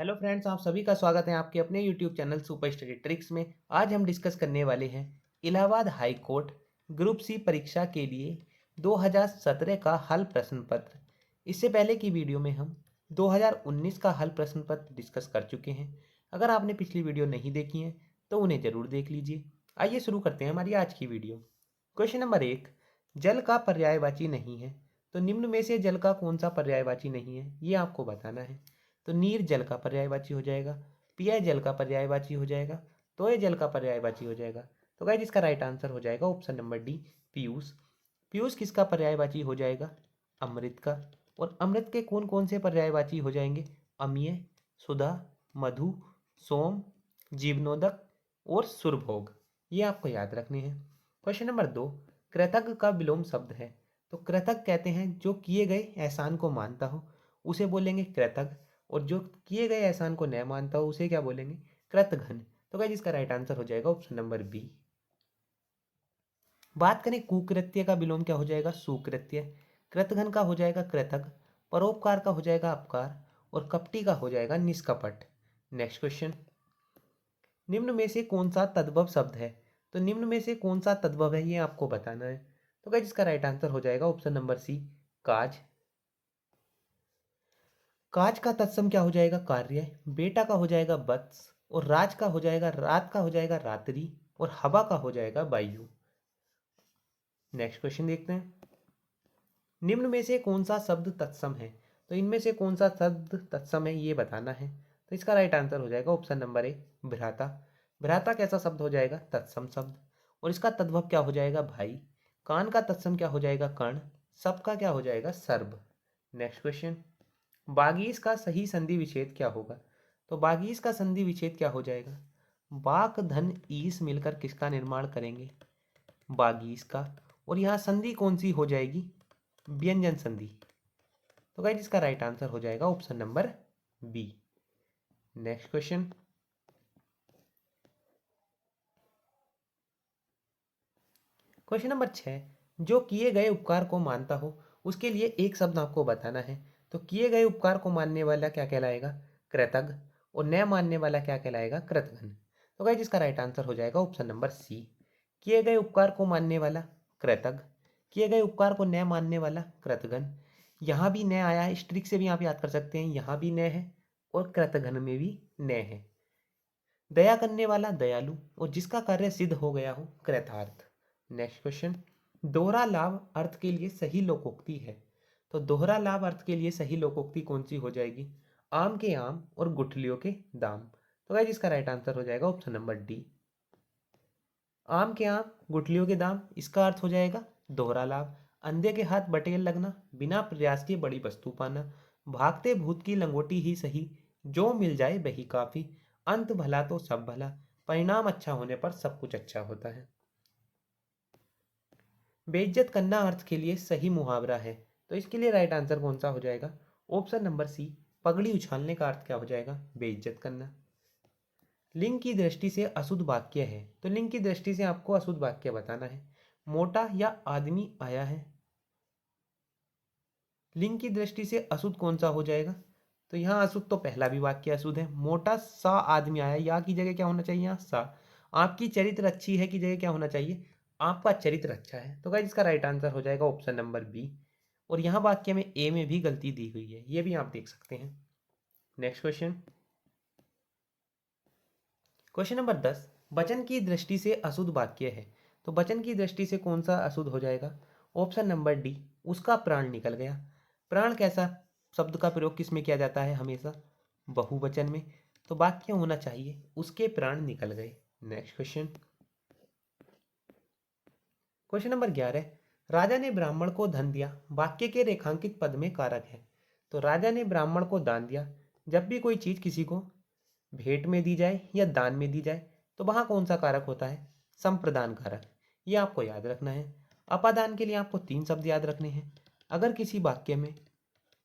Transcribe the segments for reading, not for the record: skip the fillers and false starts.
Hello friends, आप सभी का स्वागत है आपके अपने YouTube channel super study tricks में। आज हम डिस्कस करने वाले हैं Allahabad high court group C परीक्षा के लिए 2017 का हल प्रश्न पत्र। इससे पहले की वीडियो में हम 2019 का हल प्रश्न पत्र डिस्कस कर चुके हैं। अगर आपने पिछली वीडियो नहीं देखी है तो उन्हें ज़रूर देख लीजिए। आइए शुरू करते हैं हमारी आज की वीडियो। क्वेश्चन नंबर 1, जल का पर्यायवाची नहीं है तो निम्न में से जल का कौन सा पर्यायवाची नहीं है, ये आपको बताना है। तो नीर जल का पर्यायवाची हो जाएगा, पिया जल का पर्यायवाची हो जाएगा, तोय जल का पर्यायवाची हो जाएगा। तो गाइस इसका राइट आंसर हो जाएगा option number D, Piyush. Piyush किसका पर्यायवाची हो जाएगा? अमृत का। और अमृत के कौन कौन से पर्यायवाची हो जाएंगे? अमीय, सुधा, मधु, सोम, जीवनोदक और सुरभोग। ये आपको याद रखने हैं। क्वेश्चन नंबर 2, कृतज्ञ का विलोम शब्द है। तो कृतज्ञ कहते हैं जो किए गए एहसान को मानता हो, उसे बोलेंगे कृतज्ञ। और जो किए गए एहसान को न मानता हो उसे क्या बोलेंगे? कृतघ्न। तो गाइस इसका राइट आंसर हो जाएगा ऑप्शन नंबर बी। बात करें कुकृत्य का विलोम क्या हो जाएगा? सुकृत्य। कृतघ्न का हो जाएगा कृतज्ञ, परोपकार का हो जाएगा अपकार और कपटी का हो जाएगा निष्कपट। नेक्स्ट क्वेश्चन, निम्न में से कौन सा तद्भव शब्द है? तो निम्न में से कौन सा तद्भव है ये आपको बताना है। तो गाइस इसका राइट आंसर हो जाएगा ऑप्शन नंबर सी, काज। काज का तत्सम क्या हो जाएगा? कार्य। बेटा का हो जाएगा वत्स और राज का हो जाएगा रात का हो जाएगा रात्रि और हवा का हो जाएगा वायु। नेक्स्ट क्वेश्चन देखते हैं, निम्न में से कौन सा शब्द तत्सम है? तो इनमें से कौन सा शब्द तत्सम है ये बताना है। तो इसका राइट आंसर हो जाएगा ऑप्शन नंबर ए, भ्राता। भ्राता कैसा शब्द हो जाएगा? तत्सम शब्द। और इसका तद्भव क्या हो जाएगा? भाई। कान का तत्सम क्या हो जाएगा? कर्ण। सबका क्या हो जाएगा? सर्व। नेक्स्ट क्वेश्चन, बागीस का सही संधि विच्छेद क्या होगा? तो बागीस का संधि विच्छेद क्या हो जाएगा? बाक धन ईस मिलकर किसका निर्माण करेंगे? बागीस का। और यहाँ संधि कौन सी हो जाएगी? व्यंजन संधि। तो गाइस इसका राइट आंसर हो जाएगा option number B. Next question, question number 6, जो किए गए उपकार को मानता हो उसके लिए एक शब्द आपको बताना है। तो किए गए उपकार को मानने वाला क्या कहलाएगा? कृतज्ञ। और न मानने वाला क्या कहलाएगा? कृतघ्न। तो गाइस इसका राइट आंसर हो जाएगा ऑप्शन नंबर सी, किए गए उपकार को मानने वाला कृतज्ञ, किए गए उपकार को न मानने वाला कृतघ्न। यहाँ भी न आया है, इस ट्रिक से भी आप याद कर सकते हैं, यहाँ भी न है और कृतघ्न में भी न है। दया करने वाला दयालु और जिसका कार्य सिद्ध हो गया हो कृतार्थ। नेक्स्ट क्वेश्चन, दोहरा लाभ अर्थ के लिए सही लोकोक्ति है। तो दोहरा लाभ अर्थ के लिए सही लोकोक्ति कौन सी हो जाएगी? आम के आम और गुठलियों के दाम। तो गाइस इसका राइट आंसर हो जाएगा ऑप्शन नंबर डी, आम के आम गुठलियों के दाम। इसका अर्थ हो जाएगा दोहरा लाभ। अंधे के हाथ बटेर लगना, बिना प्रयास के बड़ी वस्तु पाना, भागते भूत की लंगोटी ही सही, जो मिल जाए वही काफी, अंत भला तो सब भला, परिणाम अच्छा होने पर सब कुछ अच्छा होता है। बेइज्जत करना अर्थ के लिए सही मुहावरा है। तो इसके लिए राइट आंसर कौन सा हो जाएगा? ऑप्शन नंबर सी, पगड़ी उछालने का अर्थ क्या हो जाएगा? बेइज्जत करना। लिंग की दृष्टि से अशुद्ध वाक्य है। तो लिंग की दृष्टि से आपको अशुद्ध वाक्य बताना है। मोटा या आदमी आया है। लिंग की दृष्टि से अशुद्ध कौन सा हो जाएगा? तो यहाँ अशुद्ध तो पहला भी वाक्य अशुद्ध है। मोटा सा आदमी आया, या की जगह क्या होना चाहिए? यहाँ सा। आपकी चरित्र अच्छी है की जगह क्या होना चाहिए? आपका चरित्र अच्छा है। तो गाइस इसका राइट आंसर हो जाएगा ऑप्शन नंबर बी। और यहाँ वाक्य में ए में भी गलती दी हुई है, ये भी आप देख सकते हैं। नेक्स्ट क्वेश्चन, क्वेश्चन नंबर 10, वचन की दृष्टि से अशुद्ध वाक्य है। तो वचन की दृष्टि से कौन सा अशुद्ध हो जाएगा? ऑप्शन नंबर डी, उसका प्राण निकल गया। प्राण कैसा शब्द का प्रयोग किस में किया जाता है? हमेशा बहुवचन में। तो वाक्य होना चाहिए उसके प्राण निकल गए। नेक्स्ट क्वेश्चन, क्वेश्चन नंबर 11, राजा ने ब्राह्मण को धन दिया वाक्य के रेखांकित पद में कारक है। तो राजा ने ब्राह्मण को दान दिया। जब भी कोई चीज किसी को भेंट में दी जाए या दान में दी जाए तो वहां कौन सा कारक होता है? संप्रदान कारक। ये आपको याद रखना है। अपादान के लिए आपको तीन शब्द याद रखने हैं। अगर किसी वाक्य में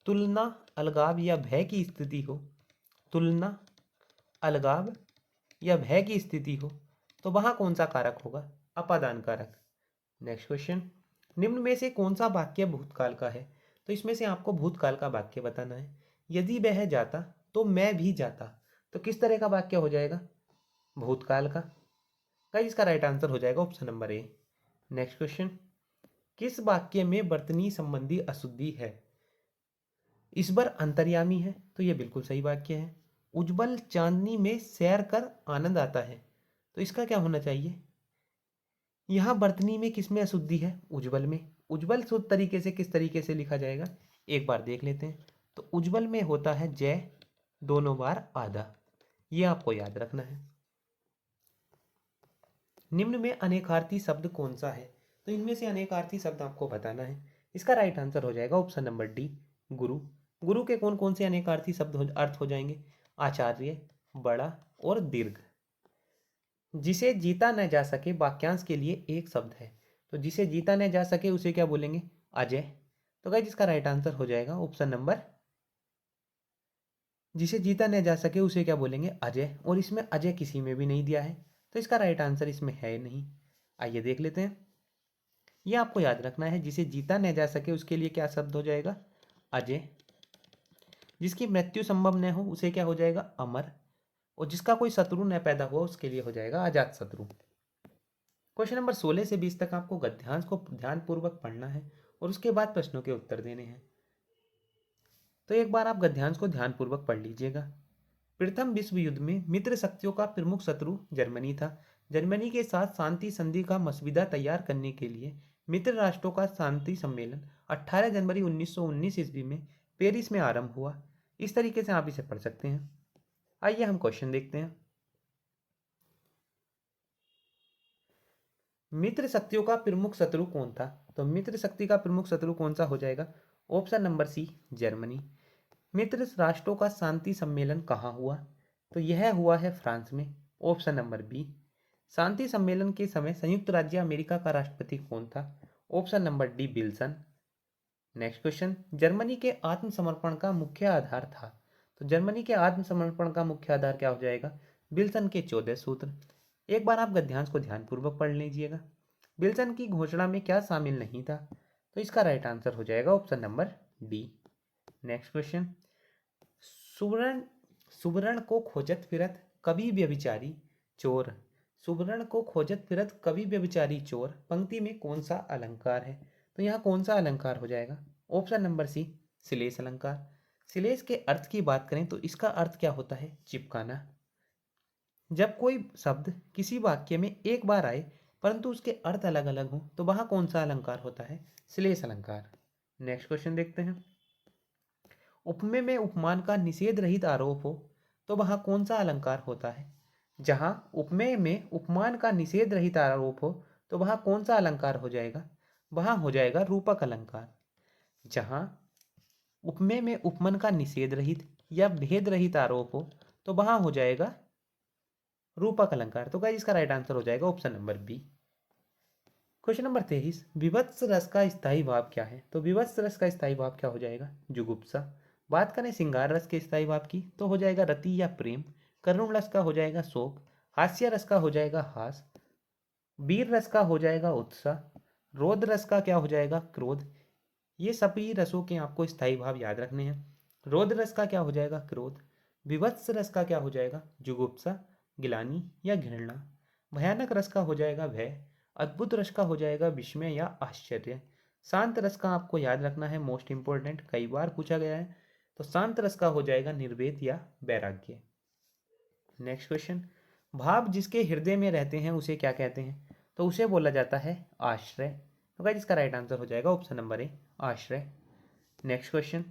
तुलना, अलगाव या भय की स्थिति हो, तुलना, अलगाव या भय की स्थिति हो, तो वहां कौन सा कारक होगा? अपादान कारक। नेक्स्ट क्वेश्चन, निम्न में से कौन सा वाक्य भूतकाल का है? तो इसमें से आपको भूतकाल का वाक्य बताना है। यदि वह जाता तो मैं भी जाता। तो किस तरह का वाक्य हो जाएगा? भूतकाल का। गाइस इसका राइट आंसर हो जाएगा option number A. Next question, किस वाक्य में वर्तनी संबंधी अशुद्धि है? इस बार अंतर्यामी है, तो यह बिल्कुल सही वाक्य है। उज्जवल चांदनी में सैर कर आनंद आता है, तो इसका क्या होना चाहिए? यहाँ वर्तनी में किस में अशुद्धि है? उज्जवल में। उज्जवल शुद्ध तरीके से किस तरीके से लिखा जाएगा, एक बार देख लेते हैं। तो उज्जवल में होता है जय दोनों बार आधा, ये आपको याद रखना है। निम्न में अनेकार्थी शब्द कौन सा है? तो इनमें से अनेकार्थी शब्द आपको बताना है। इसका राइट आंसर हो जाएगा ऑप्शन नंबर डी, गुरु। गुरु के कौन कौन से अनेकार्थी शब्द अर्थ हो जाएंगे? आचार्य, बड़ा और दीर्घ। जिसे जीता न जा सके वाक्यांश के लिए एक शब्द है, तो जिसे जीता न जा सके उसे क्या बोलेंगे? अजय। तो गाइस इसका राइट आंसर हो जाएगा ऑप्शन नंबर, जिसे जीता न जा सके उसे क्या बोलेंगे? अजय। और इसमें अजय किसी में भी नहीं दिया है, तो इसका राइट आंसर इसमें है नहीं। आइए देख लेते हैं। ये आपको याद रखना है, जिसे जीता न जा सके उसके लिए क्या शब्द हो जाएगा? अजय। जिसकी मृत्यु संभव न हो उसे क्या हो जाएगा? अमर। और जिसका कोई शत्रु न पैदा हुआ उसके लिए हो जाएगा अजात शत्रु। क्वेश्चन नंबर 16 से 20 तक आपको गद्यांश को ध्यानपूर्वक पढ़ना है और उसके बाद प्रश्नों के उत्तर देने हैं। तो एक बार आप गद्यांश को ध्यानपूर्वक पढ़ लीजिएगा। प्रथम विश्व युद्ध में मित्र शक्तियों का प्रमुख शत्रु जर्मनी था। जर्मनी के साथ शांति संधि का मसविदा तैयार करने के लिए मित्र राष्ट्रों का शांति सम्मेलन 18 जनवरी 1919 ईस्वी में पेरिस में आरंभ हुआ। इस तरीके से आप इसे पढ़ सकते हैं। आइए हम क्वेश्चन देखते हैं। मित्र शक्तियों का प्रमुख शत्रु कौन था? तो मित्र शक्ति का प्रमुख शत्रु कौन सा हो जाएगा? Option number C, Germany. मित्र राष्ट्रों का शांति सम्मेलन कहाँ हुआ? तो यह हुआ है फ्रांस में। Option number B. शांति सम्मेलन के समय संयुक्त राज्य अमेरिका का राष्ट्रपति कौन था? Option number D, Wilson. Next question, Germany के आत्मसमर्पण का मुख्य आधार था। तो जर्मनी के आत्मसमर्पण का मुख्य आधार क्या हो जाएगा? विल्सन के 14 सूत्र। एक बार आप गद्यांश को ध्यानपूर्वक पढ़ लीजिएगा। विल्सन की घोषणा में क्या शामिल नहीं था? तो इसका राइट आंसर हो जाएगा option number D. Next question, सुवर्ण सुवर्ण को खोजत फिरत कभी व्यभिचारी चोर। सुवर्ण को खोजत फिरत कभी व्यभिचारी चोर पंक्ति में कौन सा अलंकार है? तो यहाँ कौन सा अलंकार हो जाएगा? ऑप्शन नंबर सी, श्लेष अलंकार। श्लेष के अर्थ की बात करें तो इसका अर्थ क्या होता है? चिपकाना। जब कोई शब्द किसी वाक्य में एक बार आए परंतु उसके अर्थ अलग अलग हो तो वहां कौन सा अलंकार होता है? श्लेष अलंकार। नेक्स्ट क्वेश्चन देखते हैं। उपमेय में उपमान का निषेध रहित आरोप हो तो वहां कौन सा अलंकार होता है? जहां उपमेय में उपमान का निषेध रहित आरोप हो तो वहां कौन सा अलंकार हो जाएगा? वहां हो जाएगा रूपक अलंकार। जहां उपमेय में उपमान का निषेध रहित या भेद रहित आरोप हो तो वहां हो जाएगा रूपक अलंकार। तो गाइस इसका राइट आंसर हो जाएगा option number B. Question number 23, विभत्स रस का स्थायी भाव क्या है? तो विभत्स रस का स्थायी भाव क्या हो जाएगा? जुगुप्सा। बात करें श्रृंगार रस के स्थायी भाव की तो हो जाएगा रति या प्रेम। करुण रस का हो जाएगा शोक। हास्य रस का हो जाएगा हास। वीर रस का हो जाएगा उत्साह। रौद्र रस का क्या हो जाएगा? क्रोध। ये सभी रसों के आपको स्थायी भाव याद रखने हैं। रौद्र रस का क्या हो जाएगा? क्रोध। विभत्स रस का क्या हो जाएगा? जुगुप्सा, गिलानी या घृणा। भयानक रस का हो जाएगा भय। अद्भुत रस का हो जाएगा विस्मय या आश्चर्य। शांत रस का आपको याद रखना है, मोस्ट इंपॉर्टेंट, कई बार पूछा गया है। तो शांत रस का हो जाएगा निर्वेद या वैराग्य। नेक्स्ट क्वेश्चन, भाव जिसके हृदय में रहते हैं उसे क्या कहते हैं? तो उसे बोला जाता है आश्रय। तो गाइस इसका राइट आंसर हो जाएगा ऑप्शन नंबर ए, आश्रय। नेक्स्ट क्वेश्चन,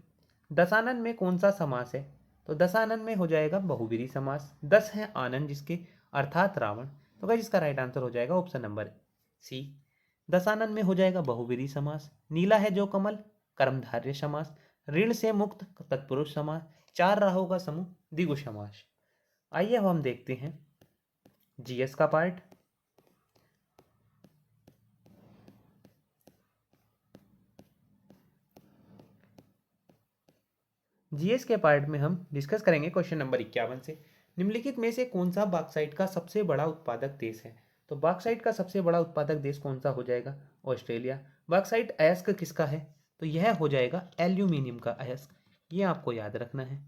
दशानन में कौन सा समास है? तो दशानन में हो जाएगा बहुव्रीहि समास। 10 है आनंद जिसके, अर्थात रावण। तो गाइस इसका राइट आंसर हो जाएगा ऑप्शन नंबर सी, दशानन में हो जाएगा बहुव्रीहि समास। नीला है जो कमल, कर्मधारय समास। ऋण से मुक्त, तत्पुरुष समास। 4 राहों का समूह, द्विगु समास। आइए अब हम देखते हैं जीएस का पार्ट। जीएस के पार्ट में हम डिस्कस करेंगे क्वेश्चन नंबर 51 से। निम्नलिखित में से कौन सा बॉक्साइट का सबसे बड़ा उत्पादक देश है? तो बॉक्साइट का सबसे बड़ा उत्पादक देश कौन सा हो जाएगा? ऑस्ट्रेलिया। बॉक्साइट अयस्क किसका है? तो यह हो जाएगा एल्यूमिनियम का अयस्क। ये आपको याद रखना है।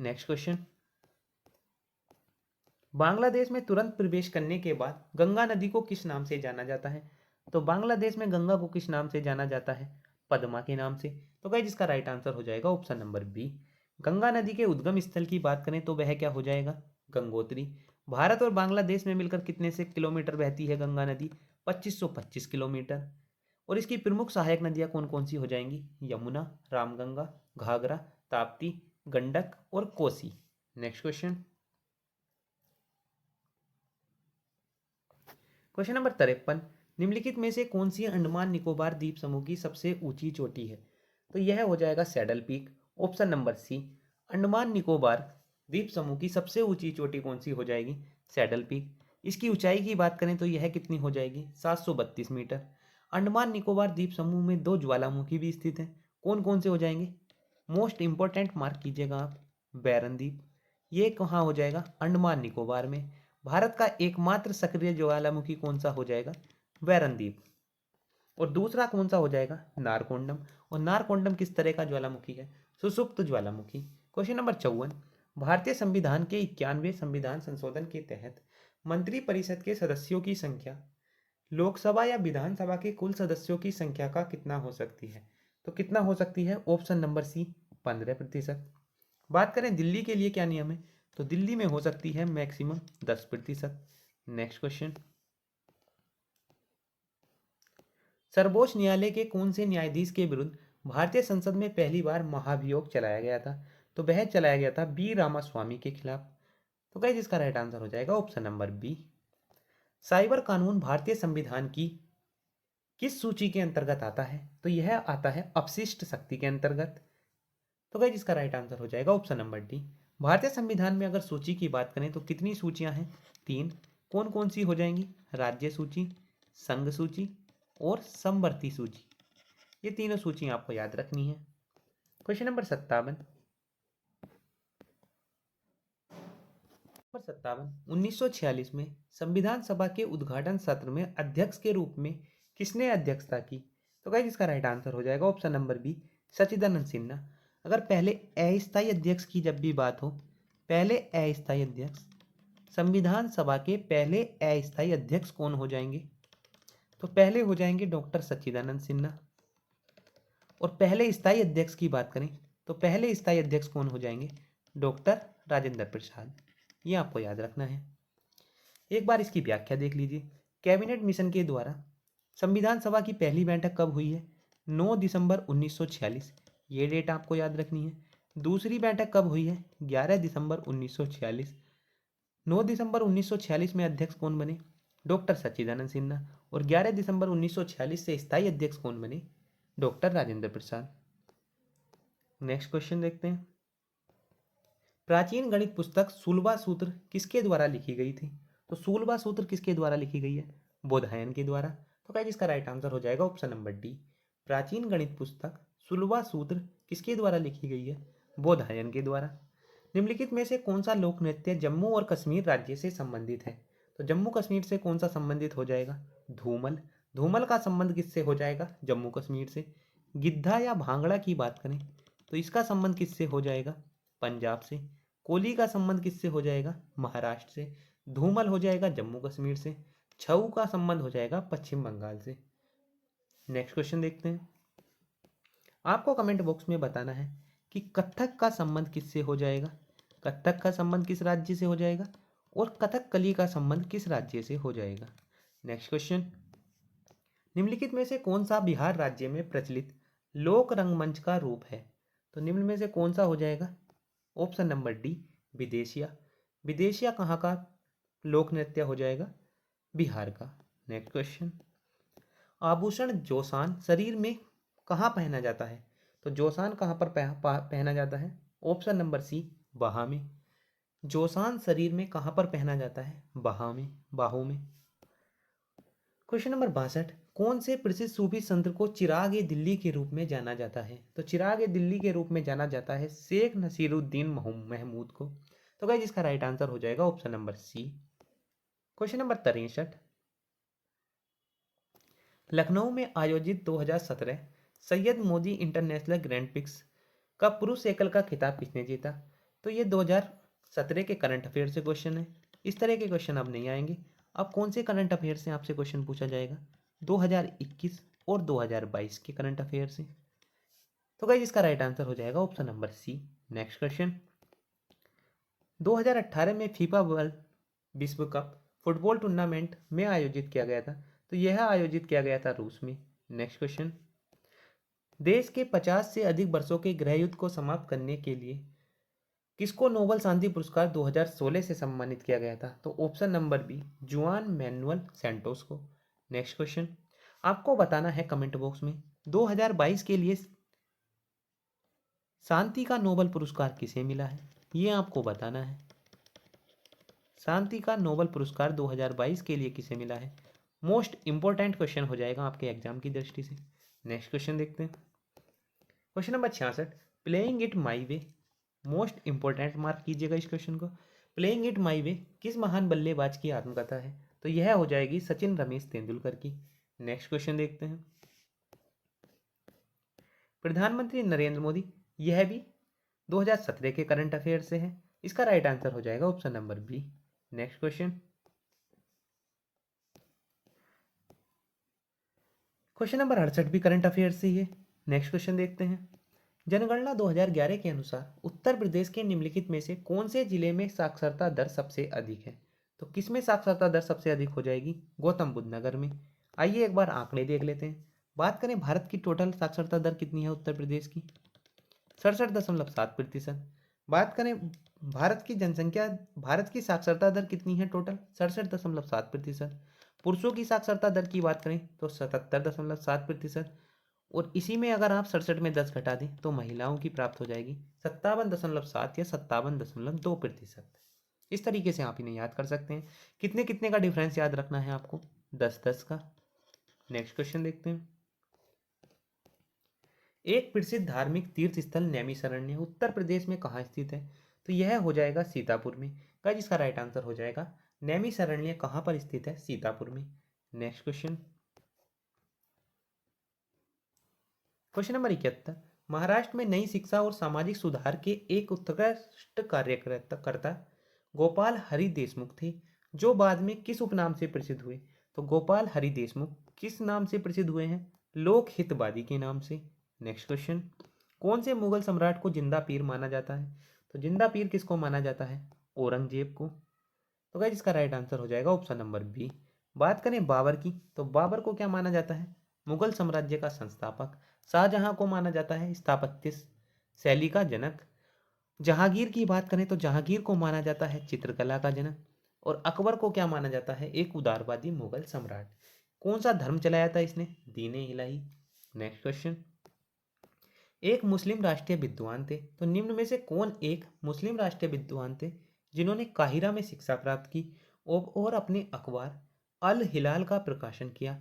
नेक्स्ट क्वेश्चन, बांग्लादेश में तुरंत प्रवेश करने के बाद गंगा नदी को किस नाम से जाना जाता है? तो बांग्लादेश में गंगा को किस नाम से जाना जाता है? पद्मा के नाम से। तो गाइस इसका राइट आंसर हो जाएगा ऑप्शन नंबर बी। गंगा नदी के उद्गम स्थल की बात करें तो वह क्या हो जाएगा? गंगोत्री। भारत और बांग्लादेश में मिलकर कितने से किलोमीटर बहती है गंगा नदी? 2525 किलोमीटर। और इसकी प्रमुख सहायक नदियां कौन कौन सी हो जाएंगी? यमुना, रामगंगा, घाघरा, ताप्ती, गंडक और Kosi. Next question, question number 53, निम्नलिखित में से कौन सी अंडमान निकोबार द्वीप समूह की सबसे ऊंची चोटी है? तो यह हो जाएगा saddle peak. Option number C. Andaman Nicobar द्वीप समूह की सबसे ऊंची चोटी कौन सी हो जाएगी? Saddle peak. इसकी ऊंचाई की बात करें तो यह कितनी हो जाएगी? 732 मीटर। अंडमान निकोबार द्वीप समूह में दो ज्वालामुखी भी स्थित हैं। कौन कौन से हो जाएंगे? मोस्ट इंपॉर्टेंट मार्क कीजिएगा आप, बैरन द्वीप। ये कहाँ हो जाएगा? अंडमान निकोबार में। भारत का एकमात्र सक्रिय ज्वालामुखी कौन सा हो जाएगा? बैरन द्वीप। और दूसरा कौन सा हो जाएगा? नारकोंडम। और नारकोंडम किस तरह का ज्वालामुखी है? सुसुप्त ज्वालामुखी। क्वेश्चन नंबर 54, भारतीय संविधान के 91वें संविधान संशोधन के तहत मंत्रिपरिषद के सदस्यों की संख्या लोकसभा या विधानसभा के कुल सदस्यों की संख्या का कितना हो सकती है? तो कितना हो सकती है? Option number C, 15%। बात करें दिल्ली के लिए क्या नियम है? तो दिल्ली में हो सकती है मैक्सिमम 10%। नेक्स्ट क्वेश्चन, सर्वोच्च न्यायालय के कौन से न्यायाधीश के विरुद्ध भारतीय संसद में पहली बार महाभियोग चलाया गया था? तो वह चलाया गया था बी रामास्वामी के खिलाफ। तो गाइस इसका राइट आंसर हो जाएगा ऑप्शन नंबर बी। साइबर कानून भारतीय संविधान की किस सूची के अंतर्गत आता है? तो यह आता है अपशिष्ट शक्ति के अंतर्गत। तो गाइस इसका राइट आंसर हो जाएगा ऑप्शन नंबर डी। भारतीय संविधान में अगर सूची की बात करें तो कितनी सूचियां हैं? 3। कौन कौन सी हो जाएंगी? राज्य सूची, संघ सूची और समवर्ती सूची। ये तीनों सूचियां आपको याद रखनी है। क्वेश्चन नंबर 57, 1946 में संविधान सभा के उद्घाटन सत्र में अध्यक्ष के रूप में किसने अध्यक्षता की? तो गाइस इसका राइट आंसर हो जाएगा ऑप्शन नंबर बी, सच्चिदानंद सिन्हा। अगर पहले अस्थायी अध्यक्ष की जब भी बात हो, पहले अस्थायी अध्यक्ष, संविधान सभा के पहले अस्थायी अध्यक्ष कौन हो जाएंगे? तो पहले हो जाएंगे डॉक्टर सच्चिदानंद सिन्हा। और पहले स्थायी अध्यक्ष की बात करें तो पहले स्थायी अध्यक्ष कौन हो जाएंगे? डॉक्टर राजेंद्र प्रसाद। ये आपको याद रखना है। एक बार इसकी व्याख्या देख लीजिए। कैबिनेट मिशन के द्वारा संविधान सभा की पहली बैठक कब हुई है? 9 दिसंबर 1946। ये डेट आपको याद रखनी है। दूसरी बैठक कब हुई है? 11 दिसंबर 1946। 9 दिसंबर 1946 में अध्यक्ष कौन बने? डॉक्टर सच्चिदानंद सिन्हा। और 11 दिसंबर 1946 से स्थायी अध्यक्ष कौन बने? Doctor Rajendra Prasad. Next question देखते हैं। प्राचीन गणित पुस्तक शूलबा सूत्र किसके द्वारा लिखी गई थी? तो शूलबा सूत्र किसके द्वारा लिखी गई है? बोधायन के द्वारा। तो क्या इसका राइट आंसर हो जाएगा ऑप्शन नंबर डी। प्राचीन गणित पुस्तक शूलबा सूत्र किसके द्वारा लिखी गई है? बोधायन के द्वारा। निम्नलिखित में से कौन सा लोक नृत्य जम्मू और कश्मीर राज्य से संबंधित है? तो जम्मू कश्मीर से कौन सा संबंधित हो जाएगा? धूमल। धूमल का संबंध किससे हो जाएगा? जम्मू कश्मीर से। गिद्धा या भांगड़ा की बात करें तो इसका संबंध किससे हो जाएगा? पंजाब से। कोली का संबंध किससे हो जाएगा? महाराष्ट्र से। धूमल हो जाएगा जम्मू कश्मीर से। छऊ का संबंध हो जाएगा पश्चिम बंगाल से। नेक्स्ट क्वेश्चन देखते हैं। आपको कमेंट बॉक्स में बताना है कि कथक का संबंध किससे हो जाएगा? कथक का संबंध किस राज्य से हो जाएगा? और कथकली का संबंध किस राज्य से हो जाएगा? नेक्स्ट क्वेश्चन, निम्नलिखित में से कौन सा बिहार राज्य में प्रचलित लोक रंगमंच का रूप है? तो निम्न में से कौन सा हो जाएगा? ऑप्शन नंबर डी, विदेशिया। विदेशिया कहाँ का लोक नृत्य हो जाएगा? बिहार का। नेक्स्ट क्वेश्चन, आभूषण जोसान शरीर में कहाँ पहना जाता है? तो जोसान कहाँ पर पहना जाता है? ऑप्शन नंबर सी, बाहा में। जोसान शरीर में कहाँ पर पहना जाता है? बाहा में, बाहू में। क्वेश्चन नंबर 62, कौन से प्रसिद्ध सूफी संत को चिराग ए दिल्ली के रूप में जाना जाता है? तो चिराग ए दिल्ली के रूप में जाना जाता है शेख नसीरुद्दीन महमूद को। तो गाइस इसका राइट आंसर हो जाएगा option number C. Question number 63, Lucknow में आयोजित 2017 Syed Modi international grand prix का पुरुष एकल का खिताब किसने जीता? तो ये 2017 के करंट अफेयर से क्वेश्चन है। इस तरह के क्वेश्चन अब नहीं आएंगे। अब कौन से करंट अफेयर से आपसे क्वेश्चन पूछा जाएगा? 2021 और 2022 के करंट अफेयर से। तो गाइस इसका राइट आंसर हो जाएगा option number C. Next question, 2018 में फीफा वर्ल्ड विश्व कप फुटबॉल टूर्नामेंट में आयोजित किया गया था, तो यह आयोजित किया गया था रूस में। नेक्स्ट क्वेश्चन, देश के 50 से अधिक वर्षों के गृह युद्ध को समाप्त करने के लिए किसको नोबेल शांति पुरस्कार 2016 से सम्मानित किया गया था? तो ऑप्शन नंबर बी, जुआन मैनुअल सैंटोस को। नेक्स्ट क्वेश्चन, आपको बताना है कमेंट बॉक्स में 2022 के लिए शांति का नोबेल पुरस्कार किसे मिला है, ये आपको बताना है। शांति का नोबेल पुरस्कार 2022 के लिए किसे मिला है? मोस्ट इंपॉर्टेंट क्वेश्चन हो जाएगा आपके एग्जाम की दृष्टि से। नेक्स्ट क्वेश्चन देखते हैं, question number 66, playing it my way. Most important mark कीजिएगा इस क्वेश्चन को। प्लेइंग इट माई वे किस महान बल्लेबाज की आत्मकथा है? तो यह हो जाएगी सचिन रमेश तेंदुलकर की। नेक्स्ट क्वेश्चन देखते हैं, प्रधानमंत्री नरेंद्र मोदी, यह भी 2017 के करंट अफेयर से है। इसका राइट आंसर हो जाएगा option number B. Next question, question number 68 भी करंट अफेयर से ही है। नेक्स्ट क्वेश्चन देखते हैं, जनगणना 2011 के अनुसार उत्तर प्रदेश के निम्नलिखित में से कौन से जिले में साक्षरता दर सबसे अधिक है? तो किसमें साक्षरता दर सबसे अधिक हो जाएगी? गौतम बुद्ध नगर में। आइए एक बार आंकड़े देख लेते हैं। बात करें भारत की टोटल साक्षरता दर कितनी है उत्तर प्रदेश की? 67.7%। बात करें भारत की जनसंख्या, भारत की साक्षरता दर कितनी है टोटल? 67.7%। पुरुषों की साक्षरता दर की बात करें तो 77.7%। और इसी में अगर आप 67 में 10 घटा दें तो महिलाओं की प्राप्त हो जाएगी 57.7 या 57.2%। इस तरीके से आप इन्हें याद कर सकते हैं। कितने कितने का डिफरेंस याद रखना है आपको? 10-10 का। नेक्स्ट क्वेश्चन देखते हैं, एक प्रसिद्ध धार्मिक तीर्थ स्थल नैमिषारण्य उत्तर प्रदेश में कहाँ स्थित है? तो यह हो जाएगा सीतापुर में। गाइस इसका राइट आंसर हो जाएगा नैमिषारण्य कहाँ पर स्थित है? सीतापुर में। Next question, question number 71, Maharashtra में नई शिक्षा और सामाजिक सुधार के एक उत्कृष्ट कार्यकर्ता गोपाल हरि देशमुख थे, जो बाद में किस उपनाम से प्रसिद्ध हुए? तो गोपाल हरि देशमुख किस नाम से प्रसिद्ध हुए हैं? लोक हितवादी के नाम से। नेक्स्ट क्वेश्चन, कौन से मुगल सम्राट को जिंदा पीर माना जाता है? तो जिंदा पीर किसको माना जाता है? औरंगजेब को। तो गाइस इसका राइट आंसर हो जाएगा ऑप्शन नंबर बी। बात करें बाबर की, तो बाबर को क्या माना जाता है? मुगल साम्राज्य का संस्थापक। शाहजहां को माना जाता है स्थापत्य शैली का जनक। जहांगीर की बात करें तो जहांगीर को माना जाता है चित्रकला का जनक। और अकबर को क्या माना जाता है? एक उदारवादी मुगल सम्राट। कौन सा धर्म चलाया था इसने? दीन इलाही। नेक्स्ट क्वेश्चन, एक मुस्लिम राष्ट्रीय विद्वान थे, तो निम्न में से कौन एक मुस्लिम राष्ट्रीय विद्वान थे जिन्होंने काहिरा में शिक्षा प्राप्त की और अपने अखबार अल हिलाल का प्रकाशन किया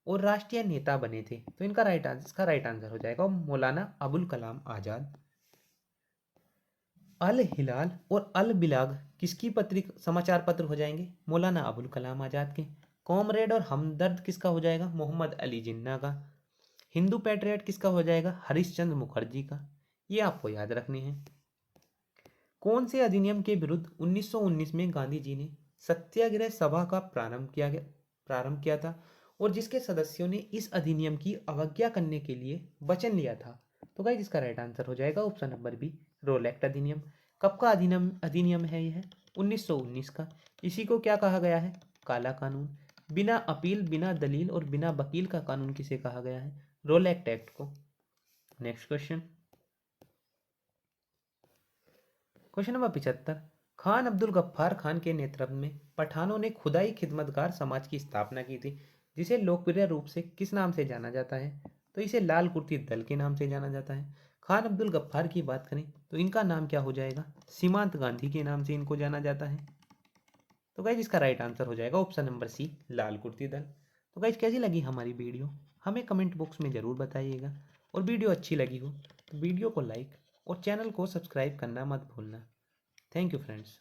और राष्ट्रीय नेता बने थे? तो इसका राइट आंसर हो जाएगा मौलाना अबुल कलाम आजाद। अल हिलाल और अल बिलाग किसकी पत्रिका समाचार पत्र हो जाएंगे? मौलाना अबुल कलाम आजाद के। कॉमरेड और हमदर्द किसका हो जाएगा? मोहम्मद अली जिन्ना का। हिंदू पैट्रियट किसका हो जाएगा? हरिश्चंद्र मुखर्जी का। ये आपको याद रखने हैं। कौन से अधिनियम के विरुद्ध 1919 में गांधी जी ने सत्याग्रह सभा का प्रारंभ किया था और जिसके सदस्यों ने इस अधिनियम की अवज्ञा करने के लिए वचन लिया था? तो गाइस इसका राइट आंसर हो जाएगा option number B, Rowlatt Act अधिनियम। कब का अधिनियम अधिनियम है यह? 1919 का। इसी को क्या कहा गया है? काला कानून। बिना अपील, बिना दलील और बिना वकील का कानून किसे कहा गया है? रोल एक्ट को। Next question, question number 75, Khan Abdul Ghaffar Khan के नेतृत्व में पठानों ने खुदाई खिदमतगार समाज की स्थापना की थी, जिसे लोकप्रिय रूप से किस नाम से जाना जाता है? तो इसे लाल कुर्ती दल के नाम से जाना जाता है। खान अब्दुल गफ्फार की बात करें तो इनका नाम क्या हो जाएगा? सीमांत गांधी के नाम से इनको जाना जाता है। तो गाइज इसका राइट आंसर हो जाएगा ऑप्शन नंबर सी, लाल कुर्ती दल। तो गाइज कैसी लगी हमारी वीडियो, हमें कमेंट बॉक्स में ज़रूर बताइएगा। और वीडियो अच्छी लगी हो तो वीडियो को लाइक और चैनल को सब्सक्राइब करना मत भूलना। Thank you friends.